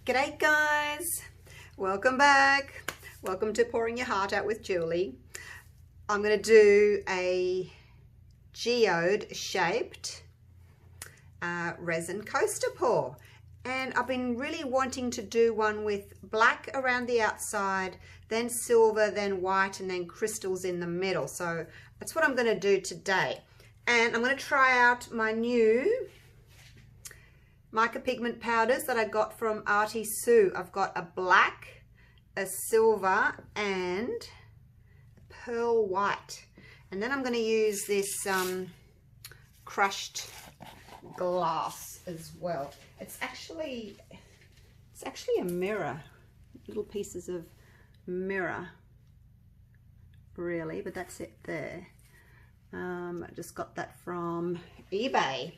G'day guys, welcome back. Welcome to Pouring Your Heart Out with Julie. I'm going to do a geode shaped resin coaster pour, and I've been really wanting to do one with black around the outside, then silver, then white, and then crystals in the middle. So that's what I'm going to do today, and I'm going to try out my new mica pigment powders that I got from Artie Sue. I've got a black, a silver, and a pearl white. And then I'm going to use this crushed glass as well. It's actually a mirror, little pieces of mirror, really, but that's it there. I just got that from eBay.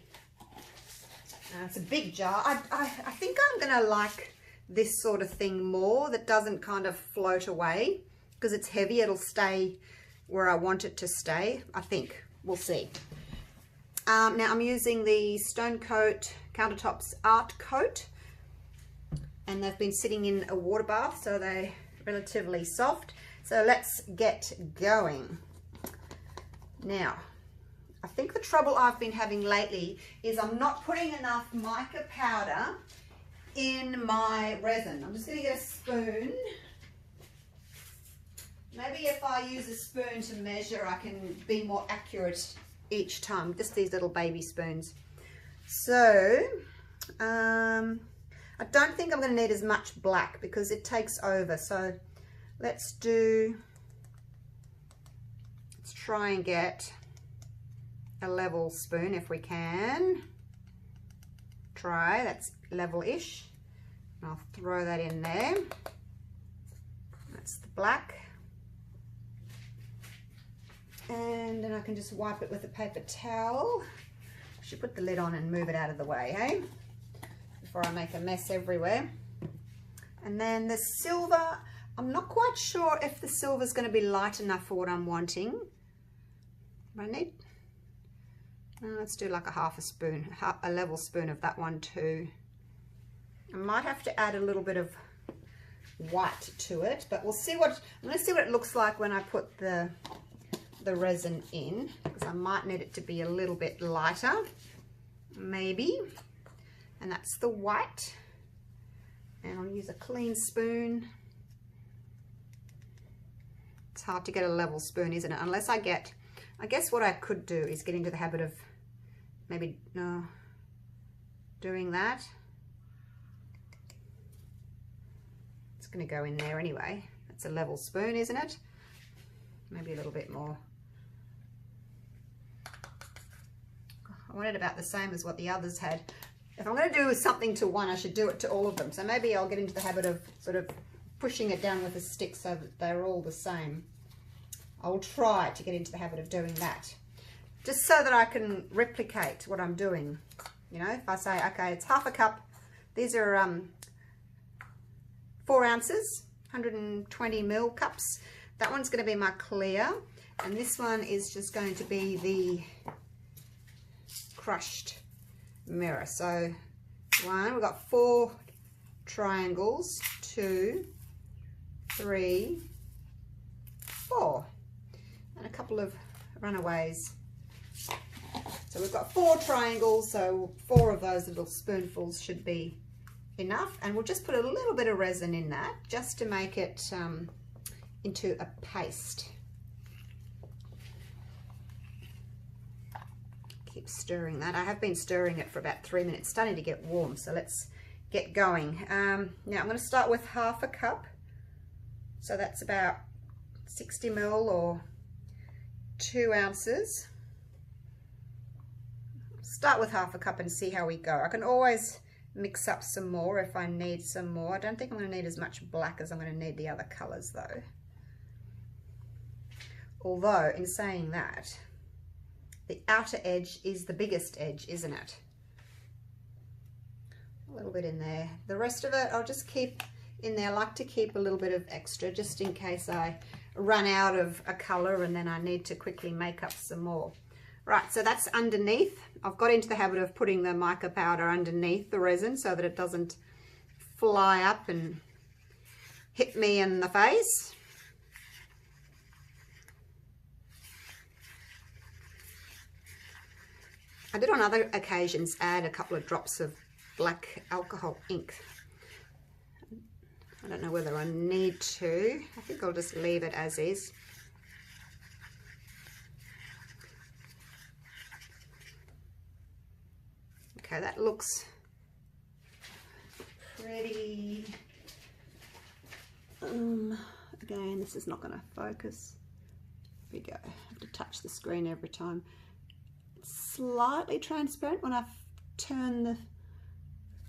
It's a big jar. I think I'm going to like this sort of thing more, that doesn't kind of float away, because it's heavy. It'll stay where I want it to stay, I think. We'll see. Now I'm using the Stone Coat Countertops Art Coat, and they've been sitting in a water bath, so they're relatively soft. So let's get going. Now, I think the trouble I've been having lately is I'm not putting enough mica powder in my resin. I'm just going to get a spoon. Maybe if I use a spoon to measure, I can be more accurate each time. Just these little baby spoons. So, I don't think I'm going to need as much black because it takes over. So, let's try and get a level spoon if we can. Try, that's level-ish. I'll throw that in there. That's the black. And then I can just wipe it with a paper towel. I should put the lid on and move it out of the way, hey? Before I make a mess everywhere. And then the silver, I'm not quite sure if the silver is going to be light enough for what I'm wanting. I need, let's do like a half a spoon, a level spoon of that one too. I might have to add a little bit of white to it, but we'll see what, I'm going to see what it looks like when I put the resin in, because I might need it to be a little bit lighter, maybe. And that's the white. And I'll use a clean spoon. It's hard to get a level spoon, isn't it? Unless I guess what I could do is get into the habit of maybe doing that. It's going to go in there anyway. It's a level spoon, isn't it? Maybe a little bit more. I want it about the same as what the others had. If I'm going to do something to one, I should do it to all of them. So maybe I'll get into the habit of sort of pushing it down with a stick so that they're all the same. I'll try to get into the habit of doing that, just so that I can replicate what I'm doing. You know, if I say, okay, it's half a cup, these are 4 ounces, 120 ml cups. That one's going to be my clear, and this one is just going to be the crushed mirror. So we've got 4 triangles, 2, 3, 4. And a couple of runaways. So we've got 4 triangles, so 4 of those little spoonfuls should be enough. And we'll just put a little bit of resin in that, just to make it into a paste. Keep stirring that. I have been stirring it for about 3 minutes. It's starting to get warm, so let's get going. Now I'm going to start with half a cup. So that's about 60 ml or 2 ounces. Start with half a cup and see how we go. I can always mix up some more if I need some more. I don't think I'm going to need as much black as I'm going to need the other colours though. Although, in saying that, the outer edge is the biggest edge, isn't it? A little bit in there. The rest of it I'll just keep in there. I like to keep a little bit of extra just in case I run out of a colour and then I need to quickly make up some more. Right, so that's underneath. I've got into the habit of putting the mica powder underneath the resin so that it doesn't fly up and hit me in the face. I did on other occasions add a couple of drops of black alcohol ink. I don't know whether I need to. I think I'll just leave it as is. Okay, that looks pretty. Again, this is not going to focus. Here we go. I have to touch the screen every time. It's slightly transparent. When I turn the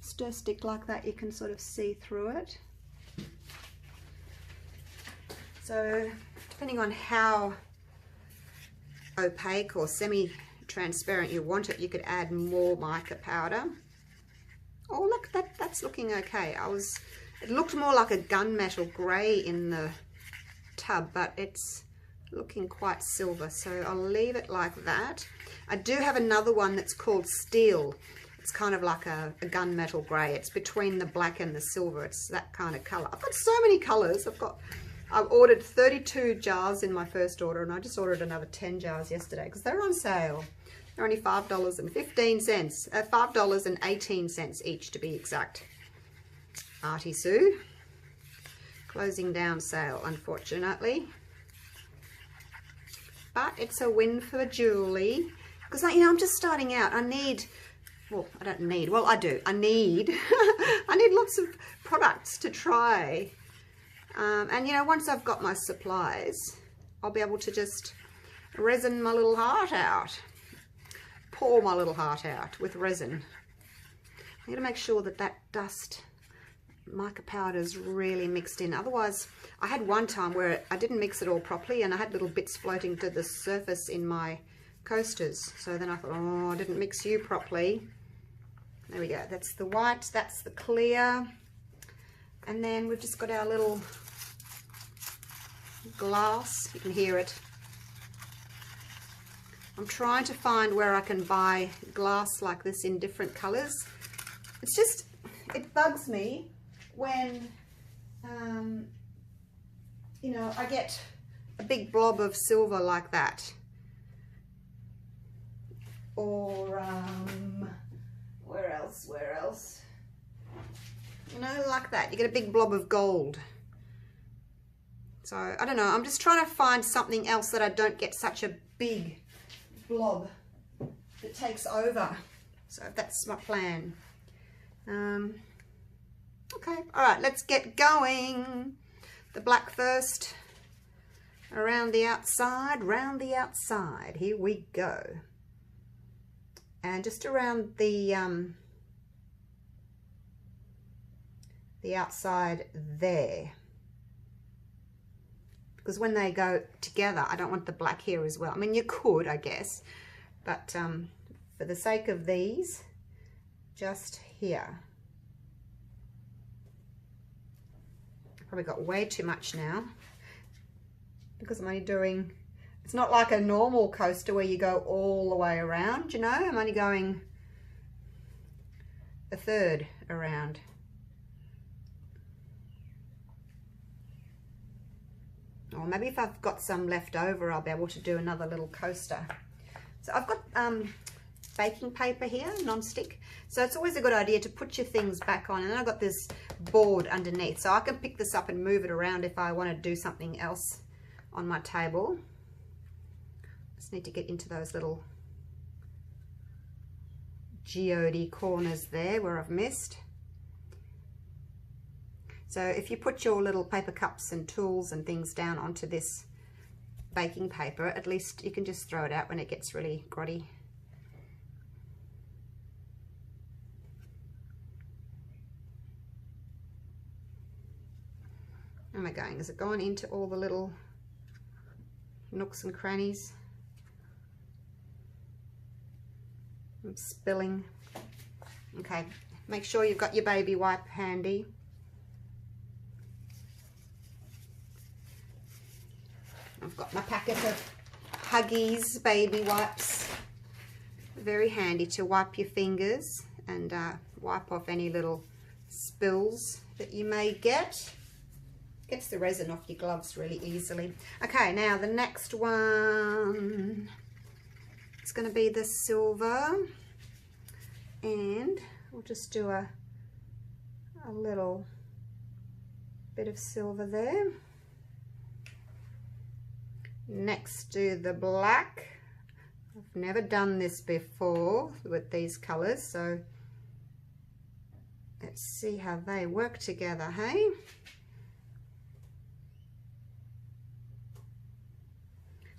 stir stick like that, you can sort of see through it. So, depending on how opaque or semi-transparent you want it, you could add more mica powder. Oh, look, that's looking okay. It looked more like a gunmetal grey in the tub, but it's looking quite silver, so I'll leave it like that. I do have another one that's called Steel. It's kind of like a gunmetal grey. It's between the black and the silver. It's that kind of colour. I've got so many colours. I've ordered 32 jars in my first order, and I just ordered another 10 jars yesterday because they're on sale. They're only $5.15, $5.18 each to be exact. Artie Sue. Closing down sale, unfortunately. But it's a win for Julie because, you know, I'm just starting out. I need I need I need lots of products to try. And, you know, once I've got my supplies, I'll be able to just resin my little heart out. Pour my little heart out with resin. I'm going to make sure that that dust mica powder is really mixed in. Otherwise, I had one time where I didn't mix it all properly and I had little bits floating to the surface in my coasters. So then I thought, oh, I didn't mix you properly. There we go. That's the white, that's the clear. And then we've just got our little glass. You can hear it. I'm trying to find where I can buy glass like this in different colors. It's just, it bugs me when, you know, I get a big blob of silver like that. Or, where else? You know, like that. You get a big blob of gold. So, I don't know. I'm just trying to find something else that I don't get such a big blob that takes over. So, that's my plan. Okay. All right. Let's get going. The black first. Around the outside. Round the outside. Here we go. And just around the outside there, because when they go together I don't want the black here as well. I mean, you could, I guess, but for the sake of these, just here. Probably got way too much now because I'm only doing, it's not like a normal coaster where you go all the way around, you know. I'm only going a third around. Or maybe if I've got some left over, I'll be able to do another little coaster. So I've got baking paper here, non-stick. So it's always a good idea to put your things back on. And then I've got this board underneath. So I can pick this up and move it around if I want to do something else on my table. Just need to get into those little geode corners there where I've missed. So if you put your little paper cups and tools and things down onto this baking paper, at least you can just throw it out when it gets really grotty. Where am I going? Is it going into all the little nooks and crannies? I'm spilling. Okay, make sure you've got your baby wipe handy. I've got my packet of Huggies baby wipes. Very handy to wipe your fingers and wipe off any little spills that you may get. Gets the resin off your gloves really easily. Okay, now the next one, it's going to be the silver, and we'll just do a little bit of silver there. Next, do the black. I've never done this before with these colors, so let's see how they work together, hey?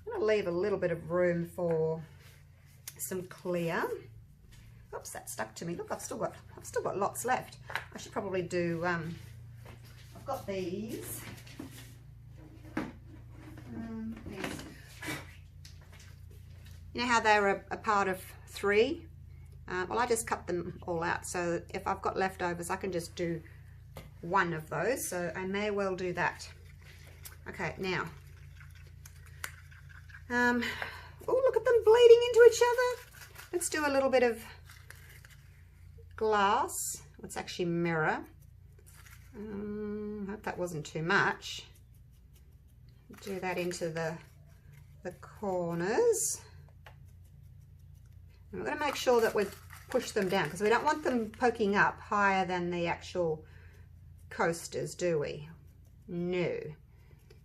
I'm going to leave a little bit of room for some clear. Oops, that stuck to me. Look, I've still got lots left. I should probably do. I've got these. You know how they're a part of 3? Well, I just cut them all out, so if I've got leftovers, I can just do one of those. So I may well do that. Okay, now. Oh, look at them bleeding into each other. Let's do a little bit of glass. It's actually mirror. I hope that wasn't too much. Do that into the corners. And we're going to make sure that we push them down because we don't want them poking up higher than the actual coasters, do we? No.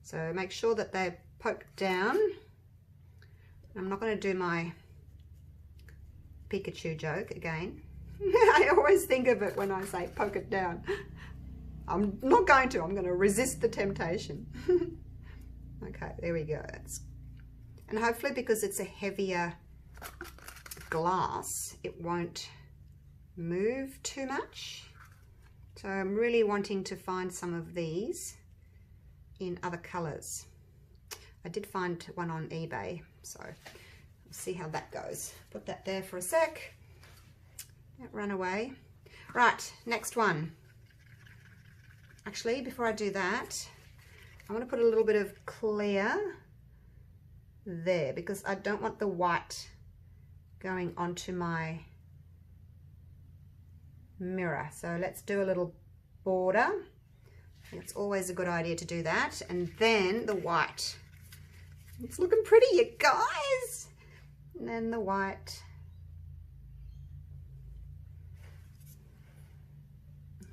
So make sure that they're poked down. I'm not going to do my Pikachu joke again. I always think of it when I say poke it down. I'm not going to. I'm going to resist the temptation. Okay, there we go. And hopefully because it's a heavier glass, it won't move too much. So I'm really wanting to find some of these in other colors. I did find one on eBay, so we'll see how that goes. Put that there for a sec. Don't run away. Right, next one. Actually, before I do that, I want to put a little bit of clear there because I don't want the white going onto my mirror. So let's do a little border. It's always a good idea to do that. And then the white. It's looking pretty, you guys. And then the white.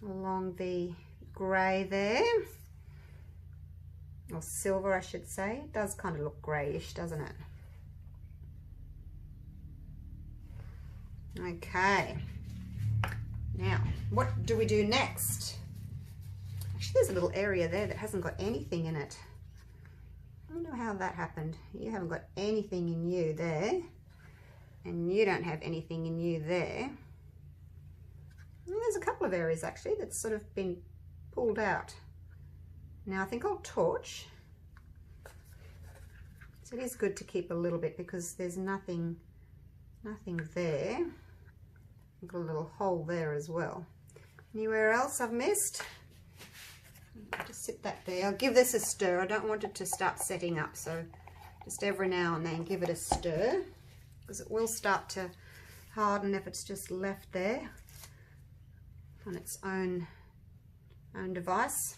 Along the grey there. Or silver, I should say. It does kind of look greyish, doesn't it? Okay. Now, what do we do next? Actually, there's a little area there that hasn't got anything in it. I don't know how that happened. You haven't got anything in you there. And you don't have anything in you there. And there's a couple of areas actually that's sort of been pulled out. Now I think I'll torch. So it is good to keep a little bit because there's nothing there. I've got a little hole there as well. Anywhere else I've missed? Just sit that there. I'll give this a stir. I don't want it to start setting up, so just every now and then give it a stir because it will start to harden if it's just left there on its own device.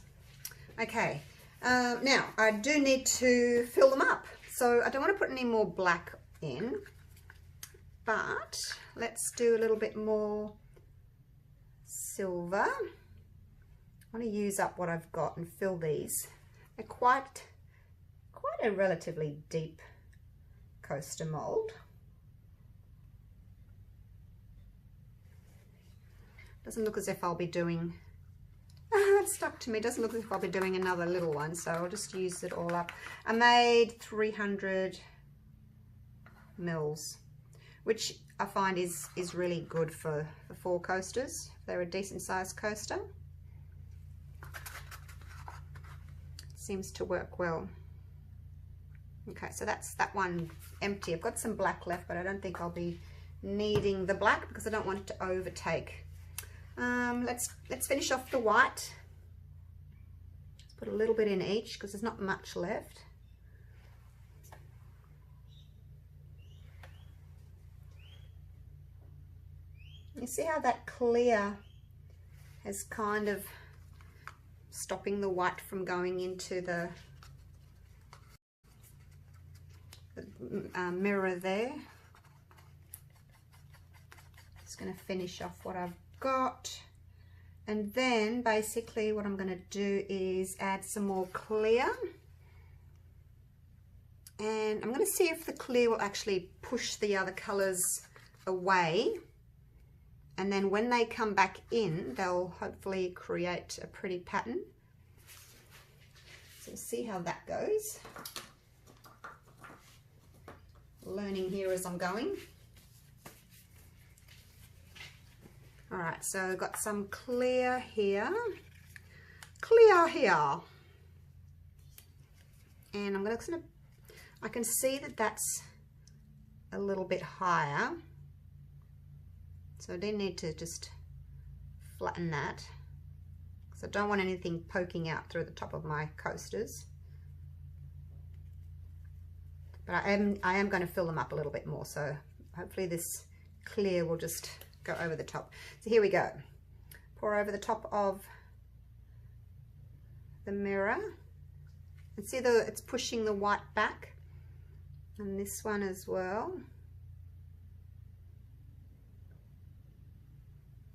Okay, now I do need to fill them up, so I don't want to put any more black in, but let's do a little bit more silver. I want to use up what I've got and fill these. They're quite a relatively deep coaster mold. Doesn't look as if I'll be doing, it stuck to me, doesn't look as if I'll be doing another little one, so I'll just use it all up. I made 300 mils, which I find is really good for 4 coasters. They're a decent sized coaster. Seems to work well. Okay, so that's that one empty. I've got some black left, but I don't think I'll be needing the black because I don't want it to overtake. Let's finish off the white. Let's put a little bit in each because there's not much left. You see how that clear is kind of stopping the white from going into the mirror there. Just going to finish off what I've got, and then basically what I'm going to do is add some more clear, and I'm going to see if the clear will actually push the other colors away, and then when they come back in they'll hopefully create a pretty pattern. So we'll see how that goes. Learning here as I'm going. All right, so I've got some clear here, and I'm going to I can see that that's a little bit higher, so I do need to just flatten that because I don't want anything poking out through the top of my coasters. But I am going to fill them up a little bit more, so hopefully this clear will just go over the top. So here we go. Pour over the top of the mirror, and see it's pushing the white back, and this one as well.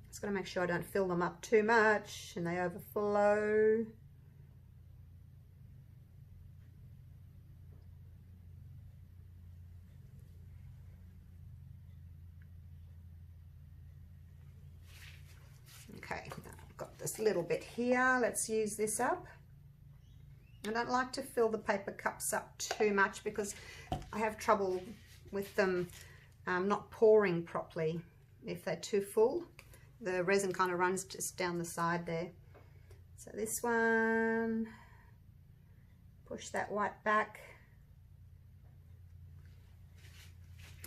Just got to make sure I don't fill them up too much and they overflow. Okay, I've got this little bit here. Let's use this up. I don't like to fill the paper cups up too much because I have trouble with them not pouring properly if they're too full. The resin kind of runs just down the side there. So this one, push that white back.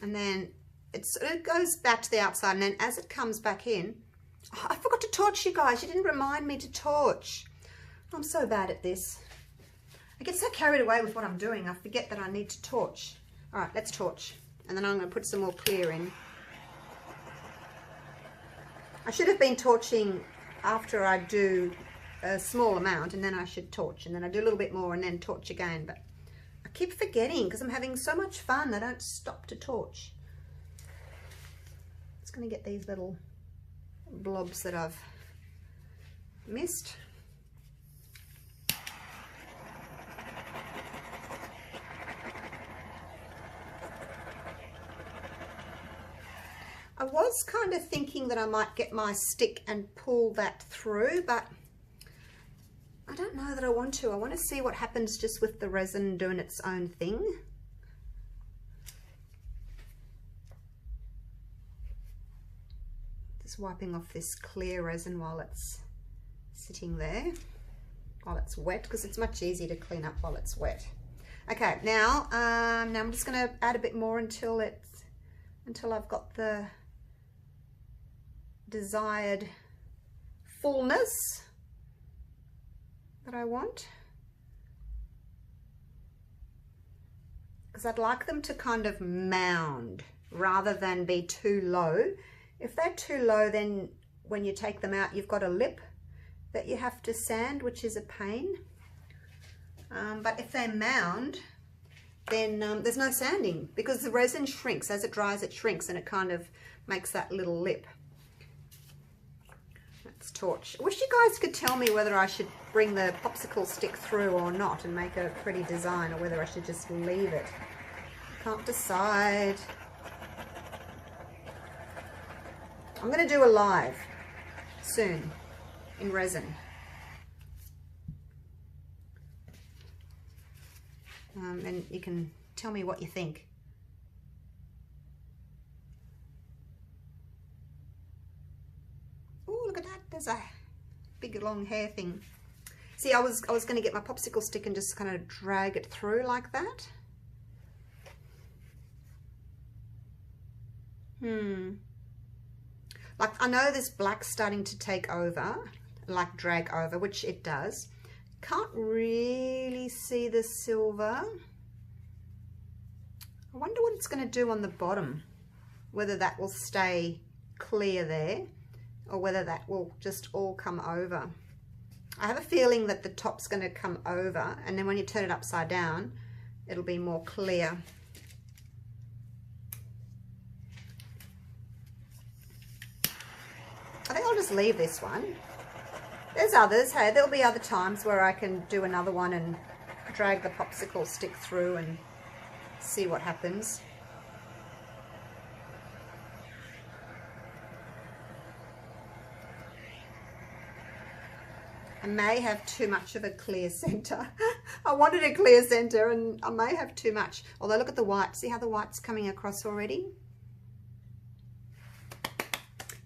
And then it goes back to the outside, and then as it comes back in, oh, I forgot to torch, you guys. You didn't remind me to torch. I'm so bad at this. I get so carried away with what I'm doing, I forget that I need to torch. All right, let's torch. And then I'm going to put some more clear in. I should have been torching after I do a small amount, and then I should torch. And then I do a little bit more and then torch again. But I keep forgetting because I'm having so much fun, I don't stop to torch. Just going to get these little blobs that I've missed. I was kind of thinking that I might get my stick and pull that through, but I don't know that I want to. I want to see what happens just with the resin doing its own thing. Just wiping off this clear resin while it's sitting there, while it's wet, because it's much easier to clean up while it's wet. Okay, now I'm just going to add a bit more until I've got the desired fullness that I want, because I'd like them to kind of mound rather than be too low. If they're too low, then when you take them out, you've got a lip that you have to sand, which is a pain. But if they mound, then there's no sanding, because the resin shrinks. As it dries, it shrinks, and it kind of makes that little lip. Let's torch. I wish you guys could tell me whether I should bring the popsicle stick through or not and make a pretty design, or whether I should just leave it. I can't decide. I'm going to do a live soon in resin. And you can tell me what you think. Oh, look at that. There's a big long hair thing. See, I was going to get my popsicle stick and just kind of drag it through like that. Like, I know this black's starting to take over, like drag over, which it does. Can't really see the silver. I wonder what it's going to do on the bottom, whether that will stay clear there or whether that will just all come over. I have a feeling that the top's going to come over, and then when you turn it upside down, it'll be more clear. I think I'll just leave this one. There's others, hey, there'll be other times where I can do another one and drag the popsicle stick through and see what happens. I may have too much of a clear center. I wanted a clear center and I may have too much. Although look at the white. See how the white's coming across already?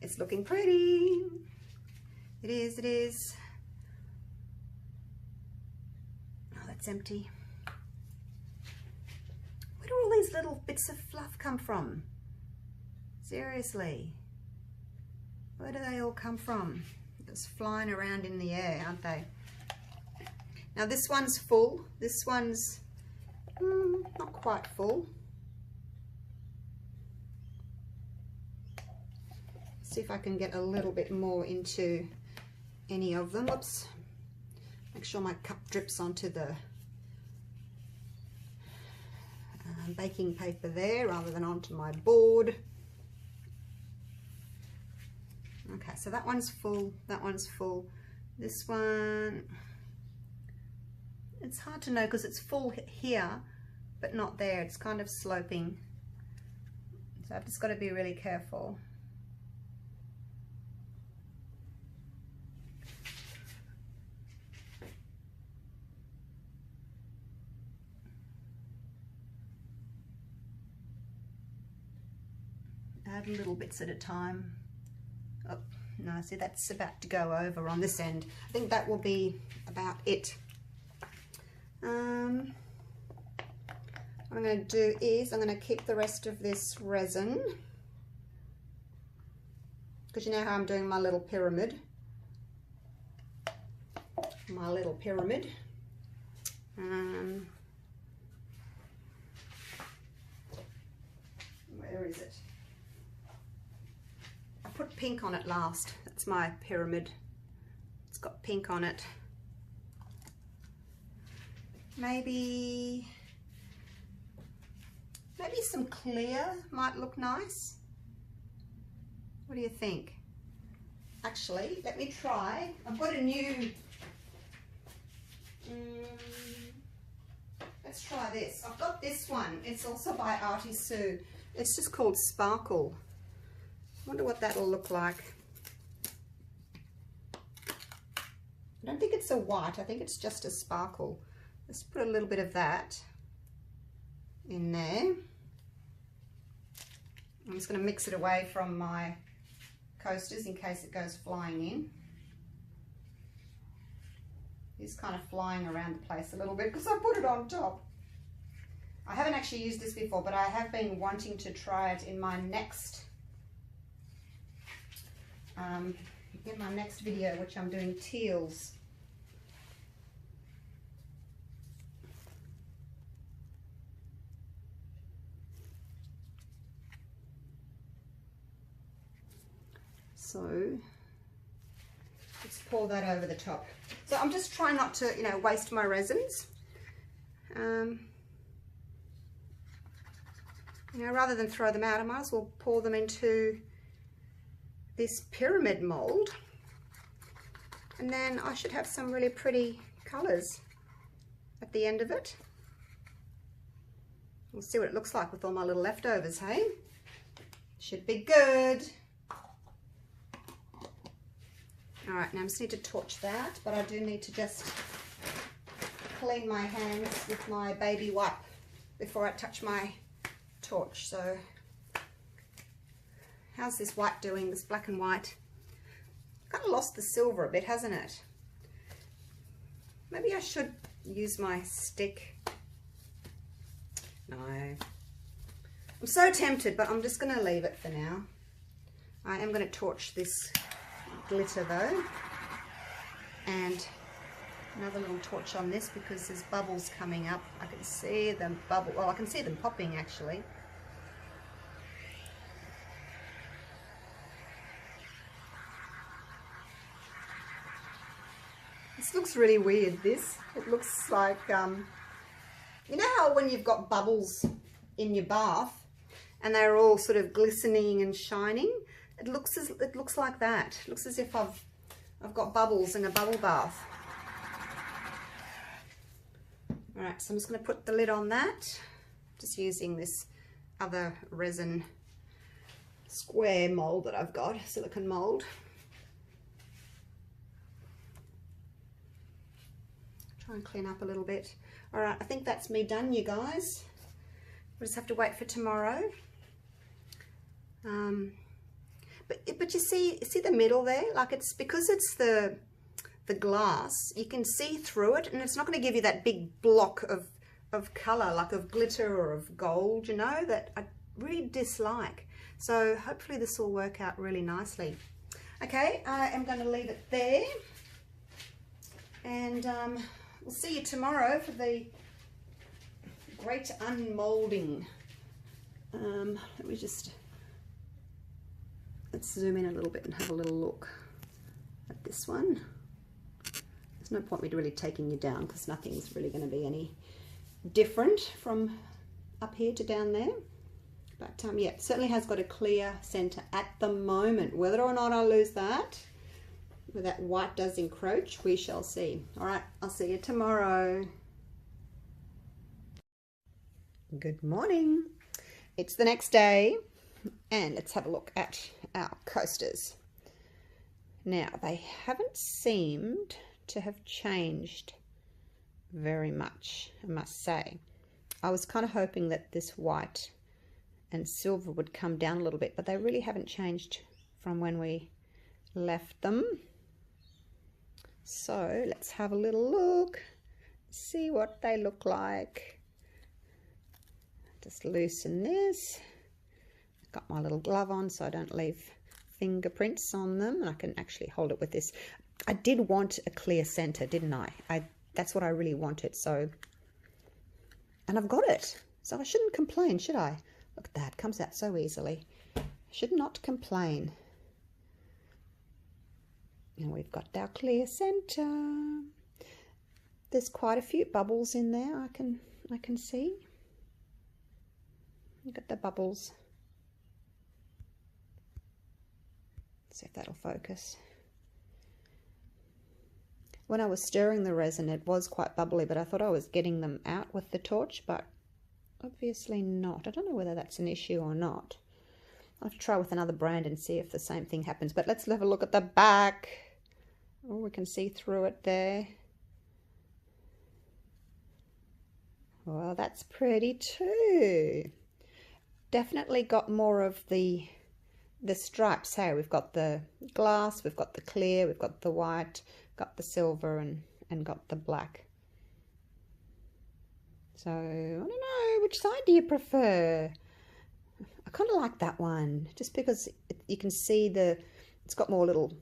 It's looking pretty. It is, it is. Oh, that's empty. Where do all these little bits of fluff come from? Seriously. Where do they all come from? Just flying around in the air, aren't they? Now this one's full. This one's not quite full. See if I can get a little bit more into any of them. Oops. Make sure my cup drips onto the baking paper there rather than onto my board. Okay, so that one's full, that one's full. This one, it's hard to know because it's full here, but not there. It's kind of sloping. So I've just got to be really careful. Add little bits at a time. Oh, no, see that's about to go over on this end. I think that will be about it. What I'm going to do is I'm going to keep the rest of this resin, because you know how I'm doing my little pyramid. My little pyramid. Where is it? I put pink on it last. That's my pyramid. It's got pink on it. Maybe some clear might look nice. What do you think? Actually, let me try. I've got a new... let's try this. I've got this one. It's also by Artie Sue. It's just called Sparkle. I wonder what that'll look like. I don't think it's a white. I think it's just a sparkle. Let's put a little bit of that in there. I'm just going to mix it away from my coasters in case it goes flying in. It's kind of flying around the place a little bit because I put it on top. I haven't actually used this before, but I have been wanting to try it in my next video, which I'm doing teals. So let's pour that over the top. So I'm just trying not to, waste my resins. Rather than throw them out, I might as well pour them into this pyramid mold, and then I should have some really pretty colors at the end of it. We'll see what it looks like with all my little leftovers, hey? Should be good. All right, now I just need to torch that, but I do need to just clean my hands with my baby wipe before I touch my torch. So how's this white doing, this black and white? Kind of lost the silver a bit, hasn't it? Maybe I should use my stick. No. I'm so tempted, but I'm just going to leave it for now. I am going to torch this glitter though, and another little torch on this because there's bubbles coming up. I can see them bubble. Well, I can see them popping actually. This looks really weird, this. It looks like, you know how when you've got bubbles in your bath and they're all sort of glistening and shining? It looks like that. It looks as if I've got bubbles in a bubble bath. All right, so I'm just going to put the lid on that. Just using this other resin square mold that I've got, silicone mold. Try and clean up a little bit. All right, I think that's me done, you guys. We'll just have to wait for tomorrow. But you see the middle there? Like, it's because it's the glass, you can see through it, and it's not going to give you that big block of colour, like of glitter or of gold, you know, that I really dislike. So hopefully this will work out really nicely. Okay, I am going to leave it there, and we'll see you tomorrow for the great unmolding. Let's zoom in a little bit and have a little look at this one. There's no point me really taking you down because nothing's really going to be any different from up here to down there. But yeah, it certainly has got a clear center at the moment. Whether or not I'll lose that, where that white does encroach, we shall see. All right, I'll see you tomorrow. Good morning. It's the next day, and let's have a look at our coasters. Now, they haven't seemed to have changed very much, I must say. I was kind of hoping that this white and silver would come down a little bit, but they really haven't changed from when we left them. So let's have a little look, see what they look like. Just loosen this. I've got my little glove on so I don't leave fingerprints on them, and I can actually hold it with this. I did want a clear center, didn't I? That's what I really wanted. So, and I've got it. So I shouldn't complain, should I? Look at that, it comes out so easily. I should not complain. And we've got our clear center. There's quite a few bubbles in there, I can see. Look at the bubbles. See if that'll focus. When I was stirring the resin, it was quite bubbly, but I thought I was getting them out with the torch, but obviously not. I don't know whether that's an issue or not. I'll have to try with another brand and see if the same thing happens. But let's have a look at the back. Oh, we can see through it there. Well, that's pretty too. Definitely got more of the stripes. Hey, we've got the glass, we've got the clear, we've got the white, got the silver, and got the black. So I don't know, which side do you prefer? I kind of like that one, just because you can see it's got more little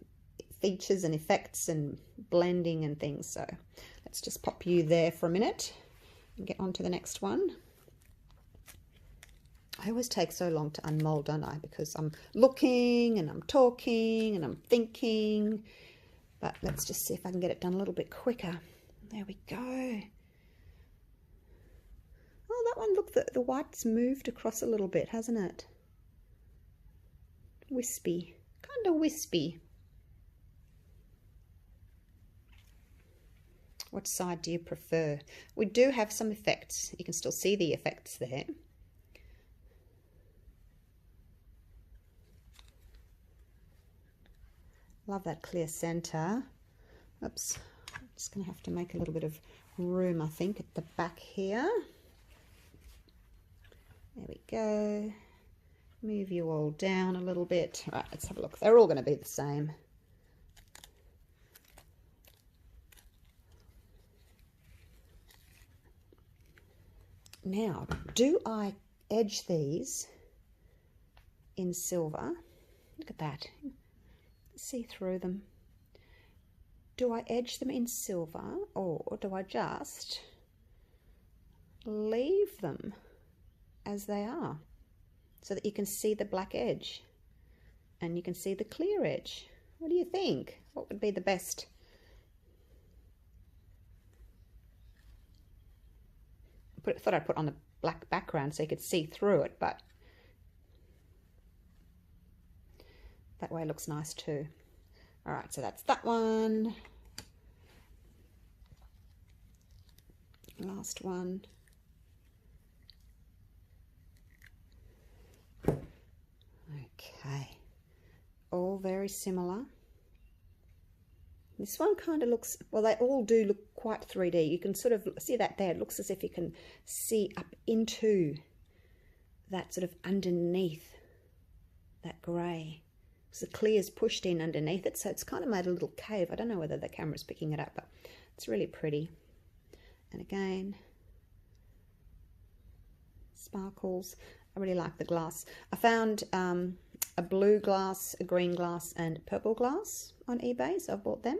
features and effects and blending and things. So let's just pop you there for a minute and get on to the next one. I always take so long to unmold, don't I? Because I'm looking and I'm talking and I'm thinking. But let's just see if I can get it done a little bit quicker. There we go. Oh, that one, look, the white's moved across a little bit, hasn't it? Wispy, kind of wispy. What side do you prefer? We do have some effects. You can still see the effects there. Love that clear center. Oops, I'm just going to have to make a little bit of room, I think, at the back here. There we go. Move you all down a little bit. Right, let's have a look. They're all going to be the same. Now, do I edge these in silver? Look at that. See through them. Do I edge them in silver, or do I just leave them as they are so that you can see the black edge and you can see the clear edge? What do you think? What would be the best thought I'd put on the black background so you could see through it, but that way it looks nice too. All right, so that's that one. Last one. Okay, all very similar. This one kind of looks, well, they all do look quite 3D. You can sort of see that there. It looks as if you can see up into that sort of underneath that grey. So the clear's pushed in underneath it, so it's kind of made a little cave. I don't know whether the camera's picking it up, but it's really pretty. And again, sparkles. I really like the glass. I found a blue glass, a green glass, and purple glass on eBay, so I've bought them.